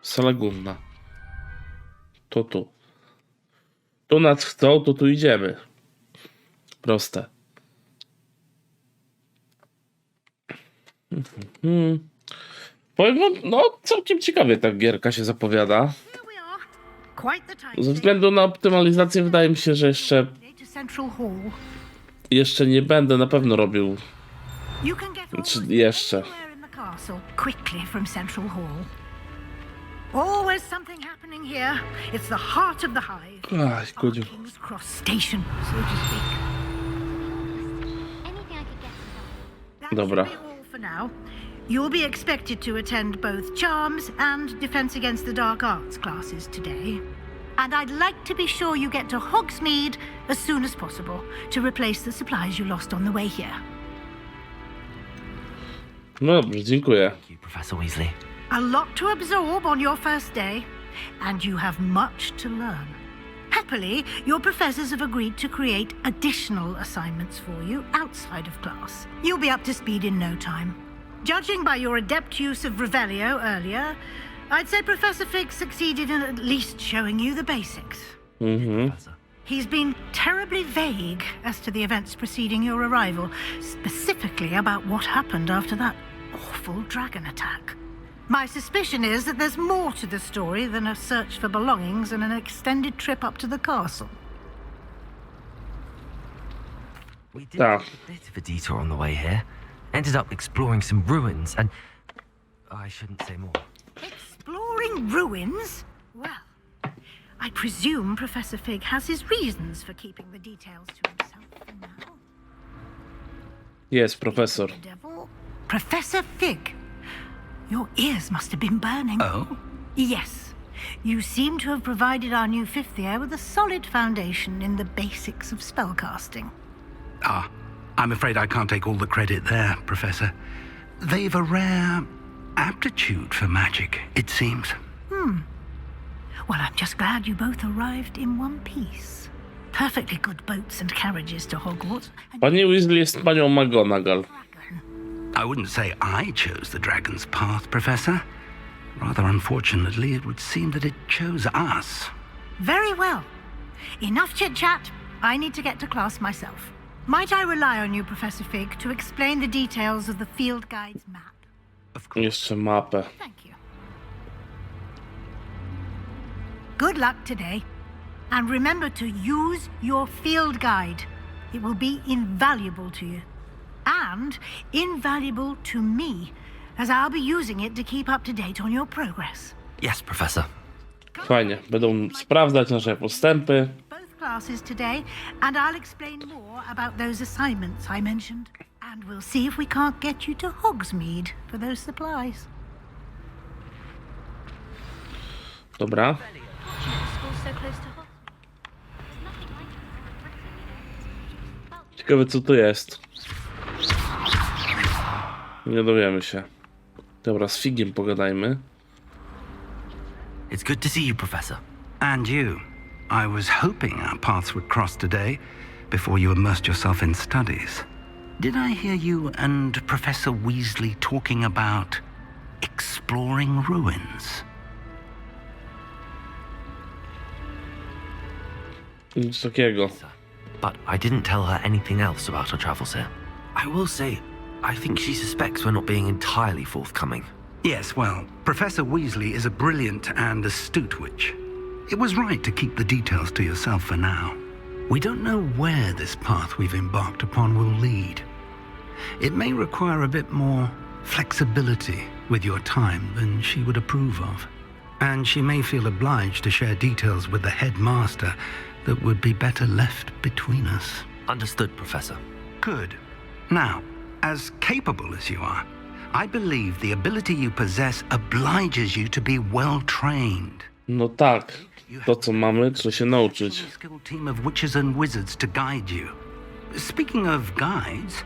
Sala główna. To tu. Tu nas chcą, to tu idziemy. Proste. Powiem wam, no całkiem ciekawie ta gierka się zapowiada. Ze względu na optymalizację wydaje mi się, że jeszcze nie będę na pewno robił. Czy jeszcze. Always something happening here. It's the heart of the hive. Aj, kudziu. King's Cross Station, so to speak. Dobra. That should be all for now. You'll be expected to attend both Charms and Defense Against the Dark Arts classes today. And I'd like to be sure you get to Hogsmeade as soon as possible to replace the supplies you lost on the way here. No dobrze, dziękuję. Thank you, Professor Weasley. A lot to absorb on your first day, and you have much to learn. Happily, your professors have agreed to create additional assignments for you outside of class. You'll be up to speed in no time. Judging by your adept use of Revelio earlier, I'd say Professor Fig succeeded in at least showing you the basics. He's been terribly vague as to the events preceding your arrival, specifically about what happened after that awful dragon attack. My suspicion is that there's more to the story than a search for belongings and an extended trip up to the castle. We did a bit of a detour on the way here. Ended up exploring some ruins and... I shouldn't say more. Exploring ruins? Well, I presume Professor Fig has his reasons for keeping the details to himself for now. Yes, Professor. Devil. Professor Fig. Your ears must have been burning. Oh? Yes. You seem to have provided our new fifth year with a solid foundation in the basics of spellcasting. Ah, I'm afraid I can't take all the credit there, Professor. They've a rare aptitude for magic, it seems. Well, I'm just glad you both arrived in one piece. Perfectly good boats and carriages to Hogwarts. Pani Weasley jest panią McGonagall. I wouldn't say I chose the dragon's path, Professor. Rather unfortunately, it would seem that it chose us. Very well. Enough chit-chat. I need to get to class myself. Might I rely on you, Professor Fig, to explain the details of the field guide's map? Jeszcze mapę. Thank you. Good luck today. And remember to use your field guide. It will be invaluable to you. And invaluable to me, as I'll be using it to keep up to date on your progress. Yes, Professor. Fajnie. Będą sprawdzać nasze postępy. Both classes today, and I'll explain more about those assignments I mentioned. And we'll see if we can't get you to Hogsmeade for those supplies. Dobra. Ciekawe co tu jest. Nie dowiemy się. Dobra, z Figiem pogadajmy. It's good to see you, Professor. And you. I was hoping our paths would cross today, before you immersed yourself in studies. Did I hear you and Professor Weasley talking about exploring ruins? Nic takiego. But I didn't tell her anything else about our travels here. I will say, I think she suspects we're not being entirely forthcoming. Yes, well, Professor Weasley is a brilliant and astute witch. It was right to keep the details to yourself for now. We don't know where this path we've embarked upon will lead. It may require a bit more flexibility with your time than she would approve of. And she may feel obliged to share details with the headmaster that would be better left between us. Understood, Professor. Good. Now, as capable as you are, I believe the ability you possess obliges you to be well trained. No tak. To co mamy, trzeba się nauczyć. A skilled team of witches and wizards to guide you. Speaking of guides,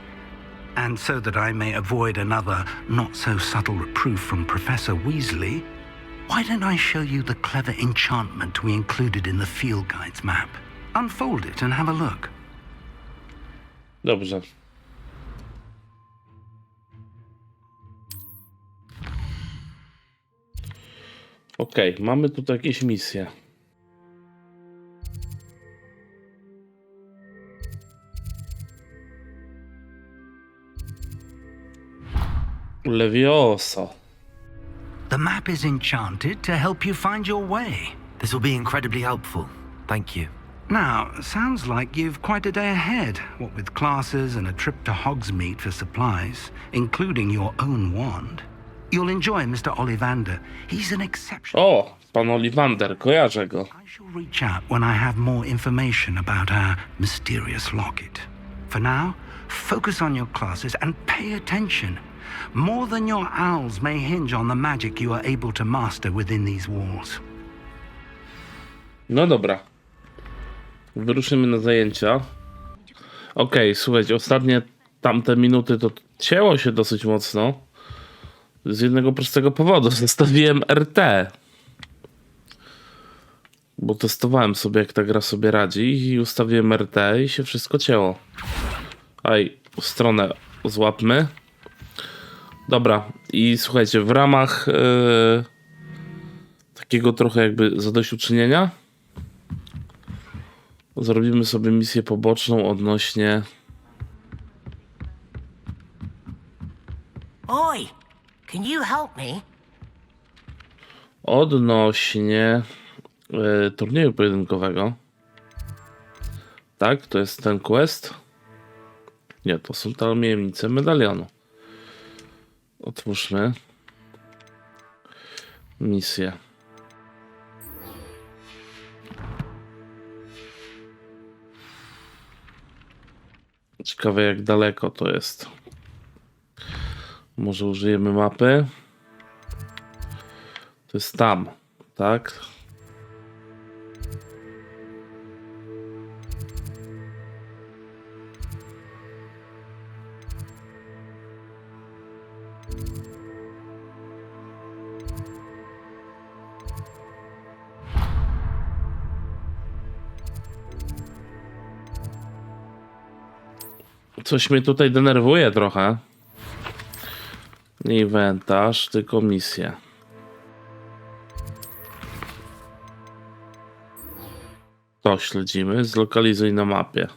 and so that I may avoid another not-so-subtle reproof from Professor Weasley, why don't I show you the clever enchantment we included in the field guide's map? Unfold it and have a look. Dobrze. Okej, mamy tutaj jakieś misje. Leviosa. The map is enchanted to help you find your way. This will be incredibly helpful. Thank you. Now, sounds like you've quite a day ahead, what with classes and a trip to Hogsmeade for supplies, including your own wand. You'll enjoy Mr. Ollivander. He's an exception. O, pan Ollivander, kojarzę go. I shall reach out when I have more information about our mysterious locket. For now, focus on your classes and pay attention. More than your owls may hinge on the magic you are able to master within these walls. No dobra. Wyruszymy na zajęcia. Okej, słuchajcie, ostatnie tamte minuty to cięło się dosyć mocno. Z jednego prostego powodu. Zostawiłem RT. Bo testowałem sobie, jak ta gra sobie radzi i ustawiłem RT i się wszystko cięło. Aj, stronę złapmy. Dobra, i słuchajcie, w ramach takiego trochę jakby zadośćuczynienia zrobimy sobie misję poboczną odnośnie... Oi, can you help me? Odnośnie turnieju pojedynkowego. Tak, to jest ten quest. Nie, to są tajemnice medalionu. Otwórzmy misję. Ciekawe, jak daleko to jest. Może użyjemy mapy. To jest tam, tak? Coś mnie tutaj denerwuje trochę. Nie inwentarz, tylko misję. To śledzimy. Zlokalizuj na mapie.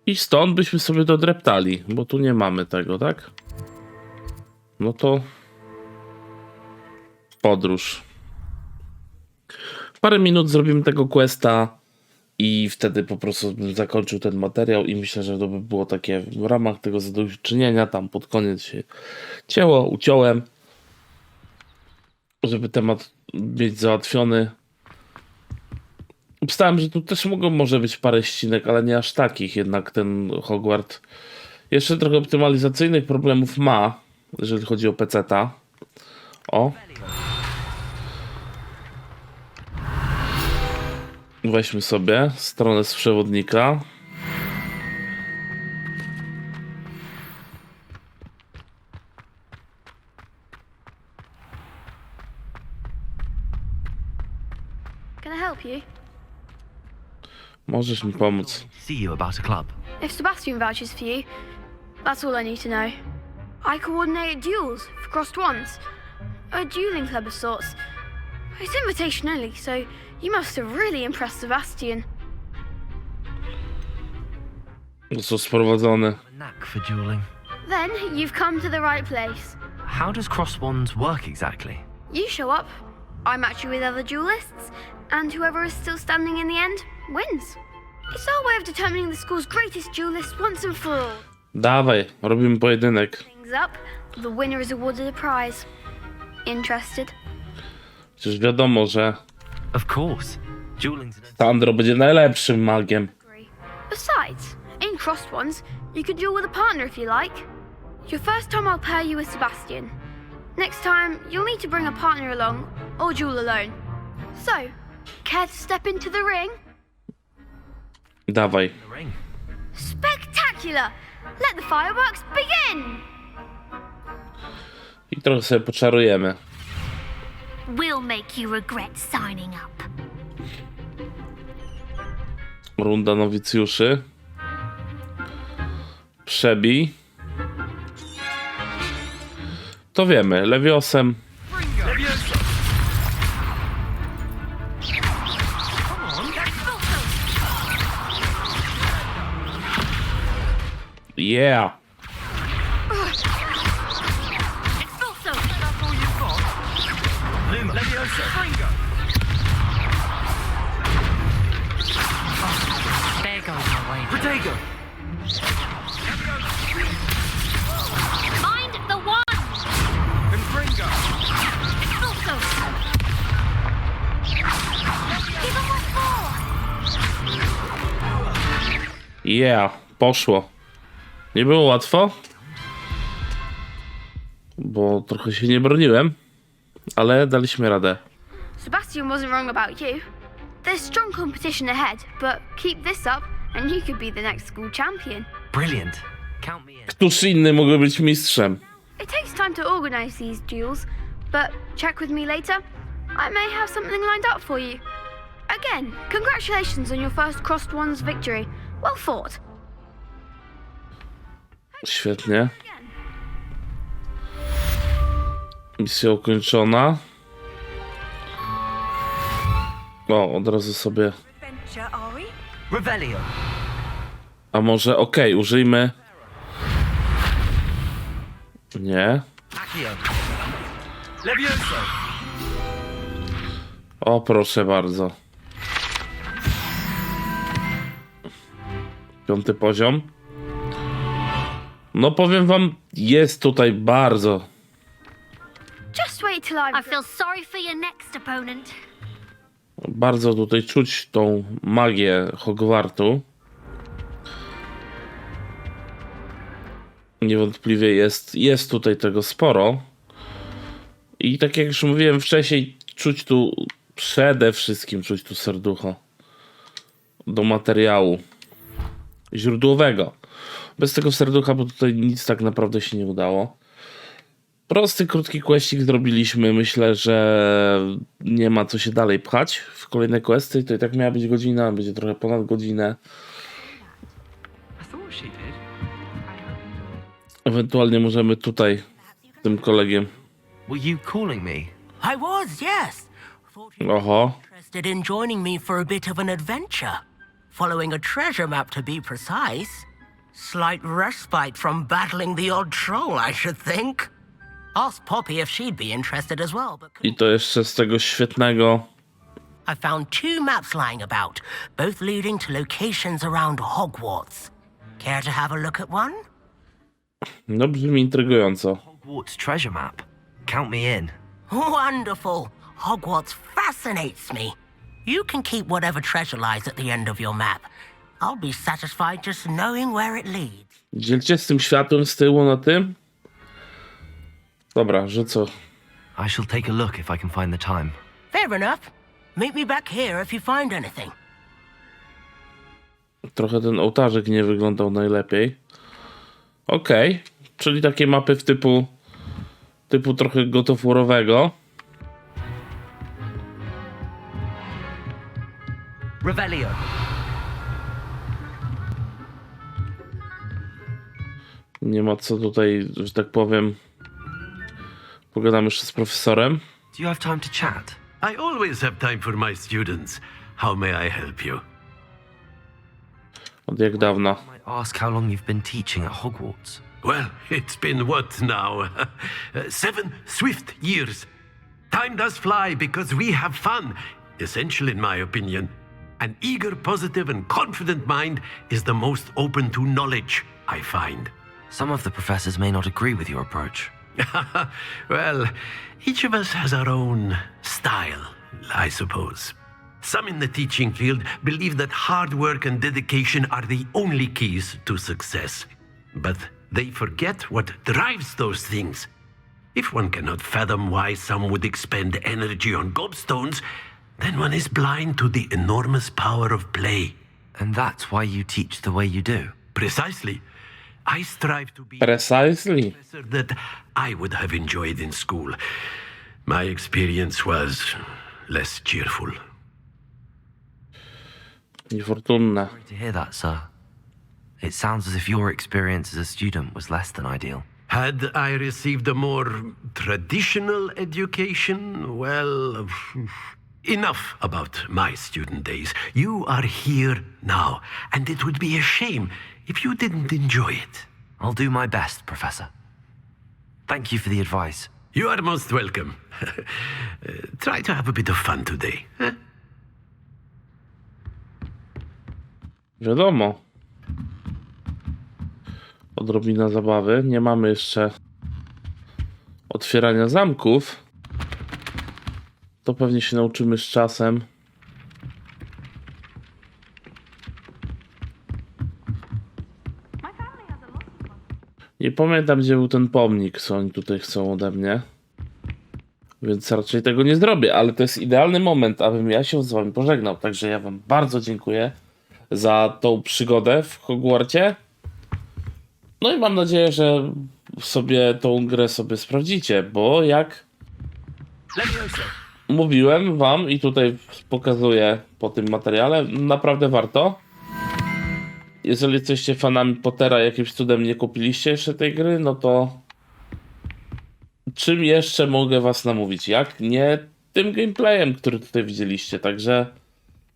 I stąd byśmy sobie dodreptali, bo tu nie mamy tego, tak? No to podróż. Parę minut zrobimy tego questa i wtedy po prostu bym zakończył ten materiał i myślę, że to by było takie w ramach tego zadośćuczynienia. Tam pod koniec się uciąłem, żeby temat mieć załatwiony. Obstałem, że tu też może być parę ścinek, ale nie aż takich. Jednak ten Hogwart jeszcze trochę optymalizacyjnych problemów ma, jeżeli chodzi o peceta. O. Weźmy sobie stronę z przewodnika. Can I help you? Możesz mi pomóc. See you about a club. If Sebastian vouches for you, that's all I need to know. I coordinate duels for crossed ones. A dueling club of sorts. It's invitation only, so you must have really impressed Sebastian. Został sprowadzony. Knack for dueling. Then you've come to the right place. How does crossed wands work exactly? You show up, I match you with other duelists, and whoever is still standing in the end wins. It's our way of determining the school's greatest duelist once and for all. Dawaj, robimy pojedynek. Things up, the winner is awarded a prize. Interested? Przecież wiadomo, że Of course. Dueling's Sandro będzie najlepszym magiem. Besides, in crossed ones, you can duel with a partner if you like. Your first time I'll pair you with Sebastian. Next time, you'll need to bring a partner along, or duel alone. So, care to step into the ring? Dawaj. Spectacular! Let the fireworks begin! I trochę sobie poczarujemy. We'll make you regret signing up. Runda nowicjuszy. Przebij. To wiemy, Lewiosem. Yeah. There goes my way. Protego! Mind the one! Confringo! Expulso! Give him what for! Yeah, poszło. Nie było łatwo, bo trochę się nie broniłem, ale daliśmy radę. Sebastian wasn't wrong about you. There's strong competition ahead, but keep this up and you could be the next school champion. Brilliant. Count me in. Któż inny mógłby być mistrzem? It takes time to organize these duels, but check with me later. I may have something lined up for you. Again, congratulations on your first crossed ones victory. Well fought. Świetnie. Misja ukończona. O, od razu sobie. Revelio. A może okej, użyjmy. Nie. Accio. Levioso. O, proszę bardzo. 5. poziom. No powiem wam, jest tutaj bardzo. Just wait till I feel sorry for your next opponent. Bardzo tutaj czuć tą magię Hogwartu. Niewątpliwie jest tutaj tego sporo. I tak jak już mówiłem wcześniej, przede wszystkim czuć tu serducho do materiału źródłowego. Bez tego serducha, bo tutaj nic tak naprawdę się nie udało. Prosty, krótki questik zrobiliśmy. Myślę, że nie ma co się dalej pchać w kolejne questy. To i tak miała być godzina, będzie trochę ponad godzinę. Ewentualnie możemy tutaj tym kolegiem. Were you calling me? I was, yes. Oho. Interested in joining me for a bit of an adventure. Following a treasure map, to be precise. Slight respite from battling the odd troll, I should think. Ask Poppy if she'd be interested as well, but I to jeszcze z tego świetnego... I found 2 maps lying about, both leading to locations around Hogwarts. Care to have a look at one? No brzmi intrygująco. Hogwarts treasure map. Count me in. Wonderful. Hogwarts fascinates me. You can keep whatever treasure lies at the end of your map. I'll be satisfied just knowing where it leads. Dzielcie z tym światłem z tyłu na tym? Dobra, że co? I shall take a look if I can find the time. Fair enough. Meet me back here if you find anything. Trochę ten ołtarzyk nie wyglądał najlepiej. Okej, czyli takie mapy w typu trochę God of War'owego. Revelio. Nie ma co tutaj, że tak powiem. Pogadam jeszcze z profesorem. Do you have time to chat? I always have time for my students. How may I help you? Od jak dawna? I might ask how long you've been teaching at Hogwarts. Well, it's been what now? 7 swift years. Time does fly because we have fun. Essential in my opinion. An eager, positive and confident mind is the most open to knowledge, I find. Some of the professors may not agree with your approach. Well, each of us has our own style, I suppose. Some in the teaching field believe that hard work and dedication are the only keys to success. But they forget what drives those things. If one cannot fathom why some would expend energy on gobstones, then one is blind to the enormous power of play. And that's why you teach the way you do. Precisely. I strive to be Precisely. the professor that I would have enjoyed in school. My experience was less cheerful. Niefortunne. Sorry to hear that, sir. It sounds as if your experience as a student was less than ideal. Had I received a more traditional education, well, enough about my student days. You are here now, and it would be a shame if you didn't enjoy it. I'll do my best, Professor. Thank you for the advice. You are most welcome. Try to have a bit of fun today. Huh? Wiadomo. Odrobina zabawy. Nie mamy jeszcze otwierania zamków. To pewnie się nauczymy z czasem. Nie pamiętam, gdzie był ten pomnik, co oni tutaj chcą ode mnie. Więc raczej tego nie zrobię, ale to jest idealny moment, abym ja się z wami pożegnał. Także ja wam bardzo dziękuję za tą przygodę w Hogwarcie. No i mam nadzieję, że sobie tą grę sobie sprawdzicie, bo jak mówiłem wam i tutaj pokazuję po tym materiale, naprawdę warto. Jeżeli jesteście fanami Pottera, jakimś cudem nie kupiliście jeszcze tej gry, no to czym jeszcze mogę was namówić? Jak nie tym gameplayem, który tutaj widzieliście. Także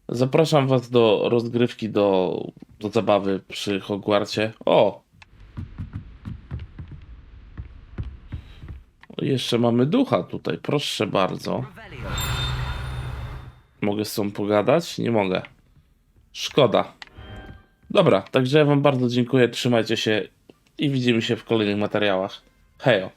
zapraszam was do rozgrywki, do zabawy przy Hogwarcie. O! Jeszcze mamy ducha tutaj, proszę bardzo. Mogę z tą pogadać? Nie mogę. Szkoda. Dobra, także ja wam bardzo dziękuję, trzymajcie się i widzimy się w kolejnych materiałach. Hejo!